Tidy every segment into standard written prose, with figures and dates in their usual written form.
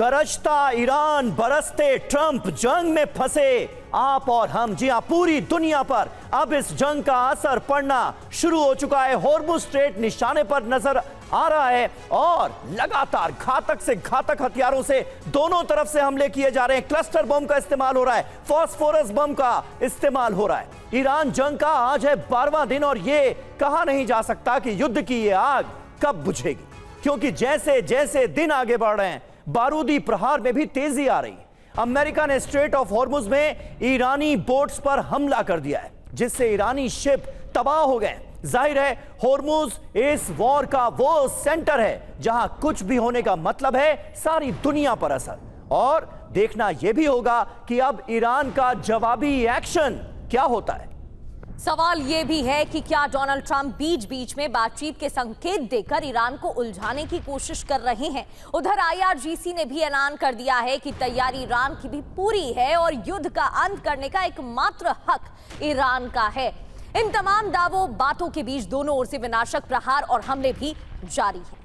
गरजता Iran, बरसते Trump, जंग में फंसे आप और हम। जी हां, पूरी दुनिया पर अब इस जंग का असर पड़ना शुरू हो चुका है। हॉर्मुज़ स्ट्रेट निशाने पर नजर आ रहा है और लगातार घातक से घातक हथियारों से दोनों तरफ से हमले किए जा रहे हैं। क्लस्टर बम का इस्तेमाल हो रहा है, फास्फोरस बम का इस्तेमाल हो रहा है। ईरान जंग का आज है 12वां दिन और यह कहा नहीं जा सकता कि युद्ध की यह आग कब बुझेगी, क्योंकि जैसे जैसे दिन आगे बढ़ रहे हैं बारूदी प्रहार में भी तेजी आ रही है। अमेरिका ने स्ट्रेट ऑफ हॉर्मुज़ में ईरानी बोट्स पर हमला कर दिया है, जिससे ईरानी शिप तबाह हो गए। जाहिर है हॉर्मुज़ इस वॉर का वो सेंटर है जहां कुछ भी होने का मतलब है सारी दुनिया पर असर। और देखना यह भी होगा कि अब ईरान का जवाबी एक्शन क्या होता है। सवाल यह भी है कि क्या डोनाल्ड ट्रंप बीच बीच में बातचीत के संकेत देकर ईरान को उलझाने की कोशिश कर रहे हैं। उधर IRGC ने भी ऐलान कर दिया है कि तैयारी ईरान की भी पूरी है और युद्ध का अंत करने का एकमात्र हक ईरान का है। इन तमाम दावों बातों के बीच दोनों ओर से विनाशक प्रहार और हमले भी जारी हैं।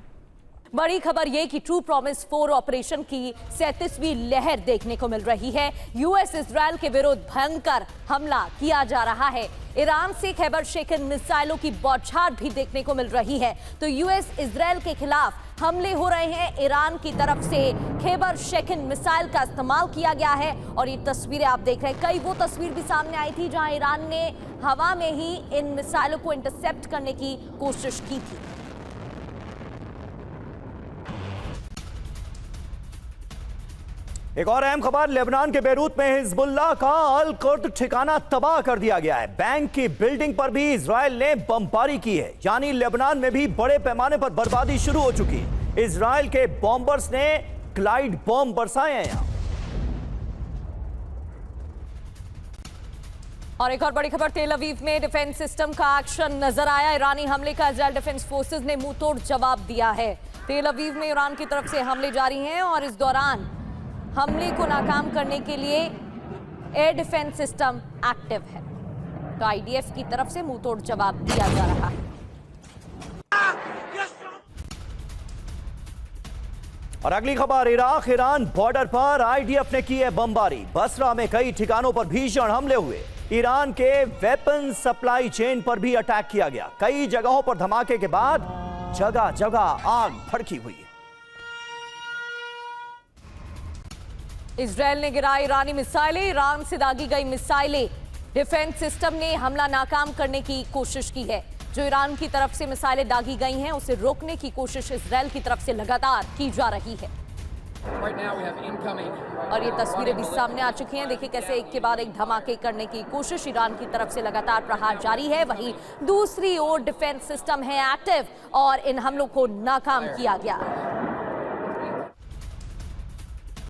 बड़ी खबर यह कि ट्रू प्रॉमिस 4 ऑपरेशन की 37वीं लहर देखने को मिल रही है। यूएस इजराइल के विरुद्ध भयंकर हमला किया जा रहा है। ईरान से खैबर शेखन मिसाइलों की बौछार भी देखने को मिल रही है। तो यूएस इजराइल के खिलाफ हमले हो रहे हैं। ईरान की तरफ से खैबर शेखन मिसाइल का इस्तेमाल किया गया है और ये तस्वीरें आप देख रहे हैं। कई वो तस्वीर भी सामने आई थी जहां ईरान ने हवा में ही इन मिसाइलों को इंटरसेप्ट करने की कोशिश की थी। एक और अहम खबर, लेबनान के बेरूत में हिजबुल्लाह का अल कुर्द ठिकाना तबाह कर दिया गया है। बैंक की बिल्डिंग पर भी इजराइल ने बमबारी की है, यानी लेबनान में भी बड़े पैमाने पर बर्बादी शुरू हो चुकी है। इजराइल के बॉम्बर्स ने ग्लाइड बम बरसाए हैं यहां। और एक और बड़ी खबर, तेल अवीव में डिफेंस सिस्टम का एक्शन नजर आया। ईरानी हमले का इजराइल डिफेंस फोर्सेस ने मुंहतोड़ जवाब दिया है। तेल अवीव में ईरान की तरफ से हमले जारी हैं और इस दौरान हमले को नाकाम करने के लिए एयर डिफेंस सिस्टम एक्टिव है। तो IDF की तरफ से मुंहतोड़ जवाब दिया जा रहा है। और अगली खबर, इराक ईरान बॉर्डर पर IDF ने की है बमबारी। बसरा में कई ठिकानों पर भीषण हमले हुए। ईरान के वेपन सप्लाई चेन पर भी अटैक किया गया। कई जगहों पर धमाके के बाद जगह जगह आग भड़की हुई है। इजराइल ने गिराई ईरानी मिसाइलें। ईरान से दागी गई मिसाइलें डिफेंस सिस्टम ने हमला नाकाम करने की कोशिश की है। जो ईरान की तरफ से मिसाइलें दागी गई हैं उसे रोकने की कोशिश इजराइल की तरफ से लगातार की जा रही है। और ये तस्वीरें भी सामने आ चुकी हैं। देखिए कैसे एक के बाद एक धमाके करने की कोशिश ईरान की तरफ से लगातार प्रहार जारी है। वहीं दूसरी ओर डिफेंस सिस्टम है एक्टिव और इन हमलों को नाकाम किया गया।